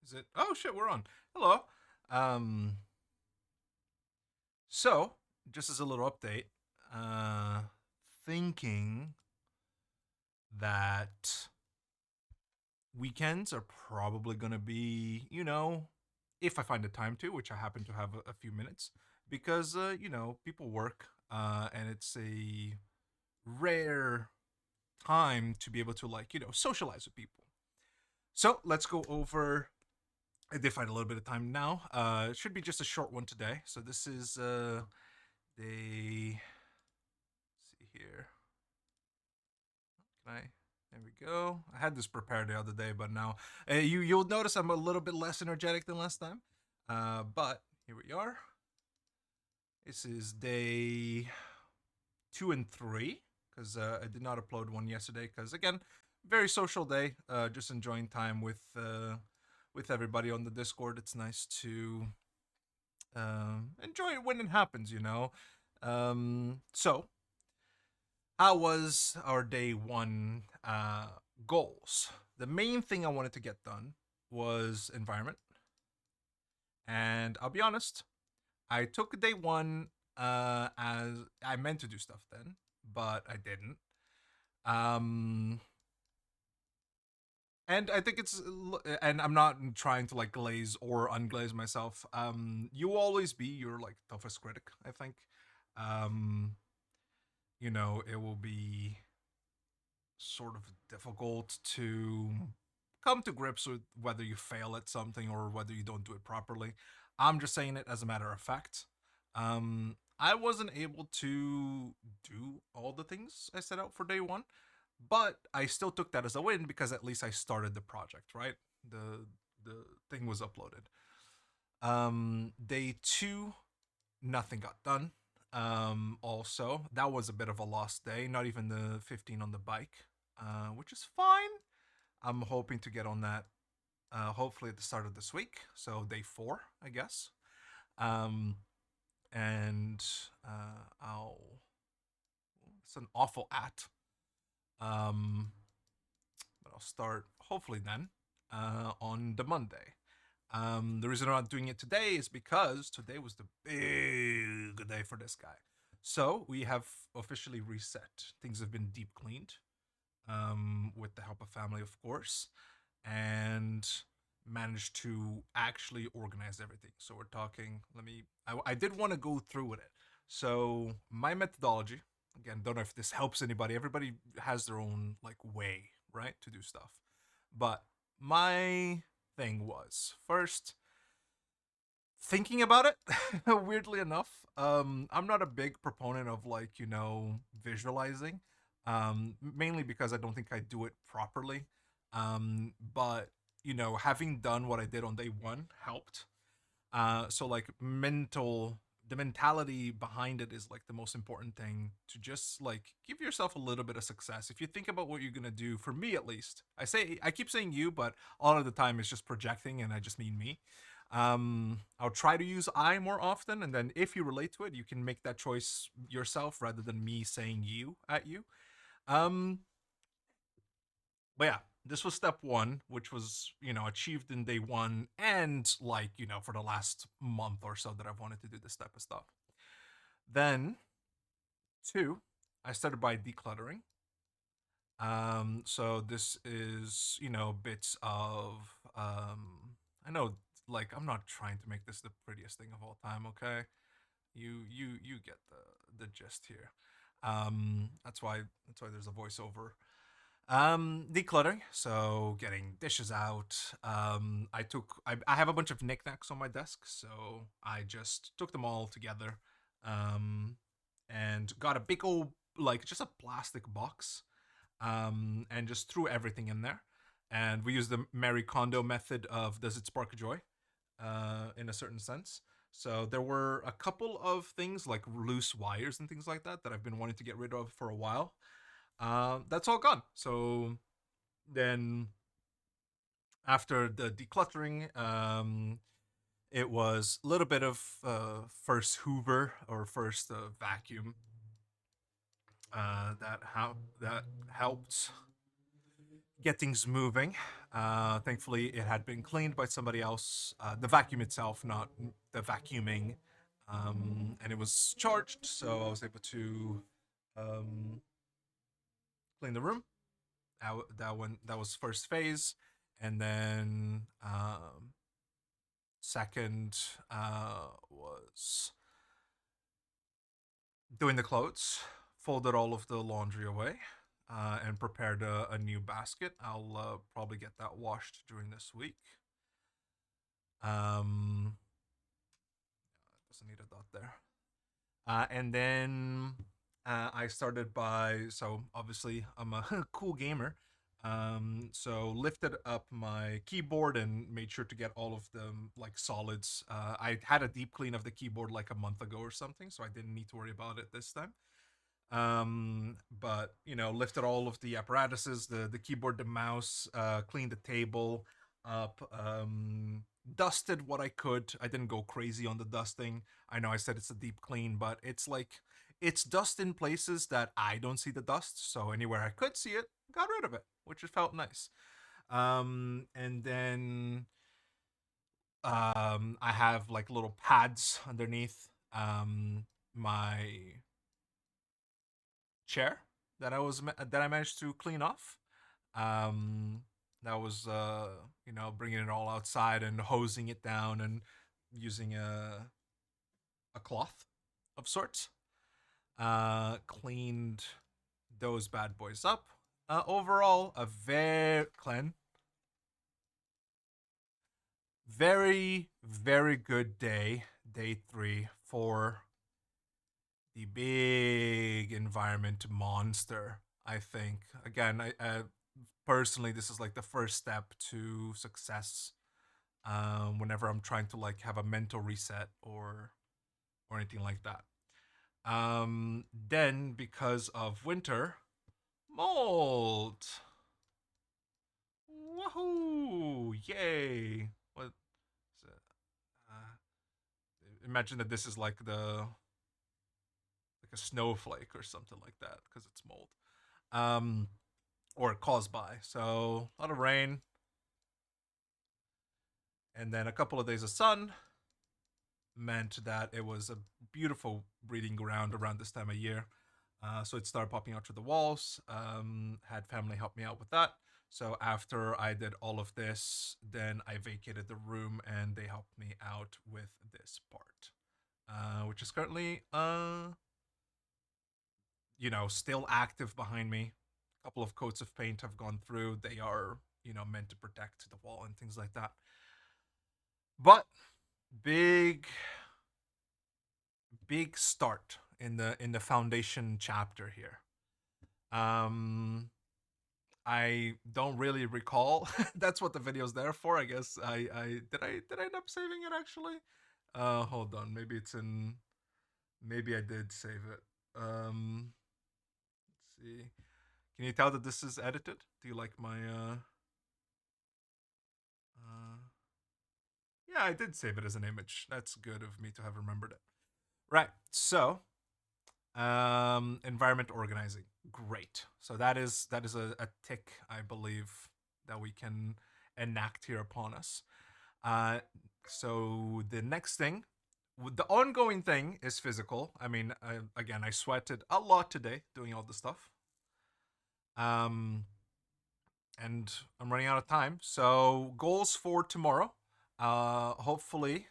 Is it? Oh shit, we're on. Hello. Um. So, just as a little update, uh, thinking that weekends are probably gonna be, if I find the time to, which I happen to have a few minutes, because people work, and it's a rare time to be able to socialize with people. So let's go over. I did find a little bit of time now. It should be just a short one today. So this is day. See here. Can I? There we go. I had this prepared the other day, but now you'll notice I'm a little bit less energetic than last time. But here we are. This is day 2 and 3 because I did not upload one yesterday because again, very social day. Just enjoying time with everybody on the Discord. It's nice to enjoy it when it happens. So, how was our day one goals? The main thing I wanted to get done was environment, and I'll be honest, I took day one as I meant to do stuff then, but I didn't. Um, and I think and I'm not trying to like glaze or unglaze myself. You will always be your like toughest critic, I think. Um, it will be sort of difficult to come to grips with whether you fail at something or whether you don't do it properly. I'm just saying it as a matter of fact. I wasn't able to do all the things I set out for day one, but I still took that as a win because at least I started the project, right? The thing was uploaded. Day two, nothing got done. Also, that was a bit of a lost day. Not even the 15 on the bike, which is fine. I'm hoping to get on that hopefully at the start of this week. So day four, I guess. Um, and I'll. It's an awful at. Um, but I'll start hopefully then on the Monday. The reason I'm not doing it today is because today was the big day for this guy. So we have officially reset. Things have been deep cleaned, with the help of family, of course, and managed to actually organize everything. So we're talking. I did want to go through with it. So my methodology, again, don't know if this helps anybody. Everybody has their own like way, right, to do stuff. But my thing was first thinking about it. Weirdly enough, I'm not a big proponent of visualizing, mainly because I don't think I do it properly. But having done what I did on day one helped. So like the mentality behind it is like the most important thing, to just like give yourself a little bit of success. If you think about what you're gonna do, for me at least, I keep saying you, but all of the time it's just projecting, and I just mean me. I'll try to use I more often, and then if you relate to it, you can make that choice yourself rather than me saying you at you. Um, but yeah, this was step one, which was achieved in day one, and for the last month or so that I've wanted to do this type of stuff. Then two, I started by decluttering. So this is bits of I know, like, I'm not trying to make this the prettiest thing of all time, okay? You get the gist here. That's why there's a voiceover. Decluttering, so getting dishes out. I have a bunch of knickknacks on my desk, so I just took them all together, um, and got a big old, like, just a plastic box, and just threw everything in there. And we use the Mary Kondo method of does it spark joy, in a certain sense. So there were a couple of things like loose wires and things like that that I've been wanting to get rid of for a while. That's all gone. So then after the decluttering, it was a little bit of first Hoover or first vacuum, that helped get things moving. Thankfully, it had been cleaned by somebody else. The vacuum itself, not the vacuuming, and it was charged, so I was able to um, clean the room. That was first phase, and then second was doing the clothes. Folded all of the laundry away, and prepared a new basket. I'll probably get that washed during this week. Um, doesn't need a dot there. And then I started by, so obviously I'm a cool gamer. So lifted up my keyboard and made sure to get all of the like solids. I had a deep clean of the keyboard like a month ago or something, so I didn't need to worry about it this time. But you know, lifted all of the apparatuses, the keyboard, the mouse, cleaned the table up, dusted what I could. I didn't go crazy on the dusting. I know I said it's a deep clean, but it's like it's dust in places that I don't see the dust. So anywhere I could see it, got rid of it, which felt nice. And then I have like little pads underneath my chair that I managed to clean off. Um, that was you know, bringing it all outside and hosing it down and using a cloth of sorts. Cleaned those bad boys up. Overall, a very good day. Day 3 for the big environment monster. I think again, I personally, this is like the first step to success. Whenever I'm trying to like have a mental reset or anything like that. Then because of winter, mold. Woohoo! Yay! What? Imagine that this is like a snowflake or something like that because it's mold. Um, or caused by. So a lot of rain, and then a couple of days of sun meant that it was a beautiful breeding ground around this time of year. So it started popping out through the walls. Had family help me out with that. So after I did all of this, then I vacated the room and they helped me out with this part, which is currently, you know, still active behind me. A couple of coats of paint have gone through. They are, you know, meant to protect the wall and things like that. But big start in the foundation chapter here. Um I don't really recall. That's what the video's there for. I guess I end up saving it actually. Hold on. Maybe it's in maybe I did save it. Let's see. Can you tell that this is edited? Do you like my uh yeah, I did save it as an image. That's good of me to have remembered it. Right. So, environment organizing. Great. So that is a tick, I believe, that we can enact here upon us. Uh, so the next thing, the ongoing thing is physical. I mean, again, I sweated a lot today doing all the stuff. Um, and I'm running out of time. So goals for tomorrow. Hopefully,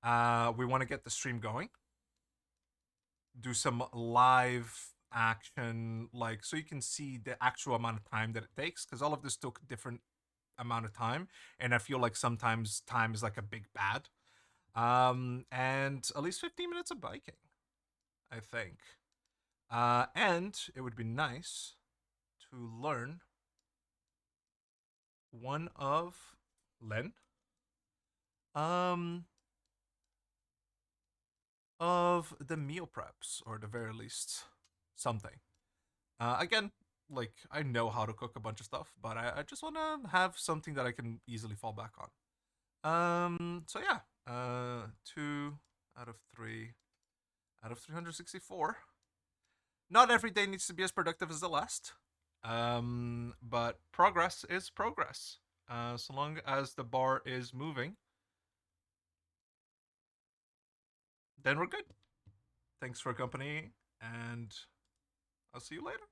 we want to get the stream going. Do some live action, like so you can see the actual amount of time that it takes, because all of this took a different amount of time, and I feel like sometimes time is like a big bad. And at least 15 minutes of biking, I think. And it would be nice to learn one of Len, um, of the meal preps, or at the very least, something. Again, like I know how to cook a bunch of stuff, but I just want to have something that I can easily fall back on. So yeah, 2 out of 3 out of 364. Not every day needs to be as productive as the last. But progress is progress. So long as the bar is moving, then we're good. Thanks for company, and I'll see you later.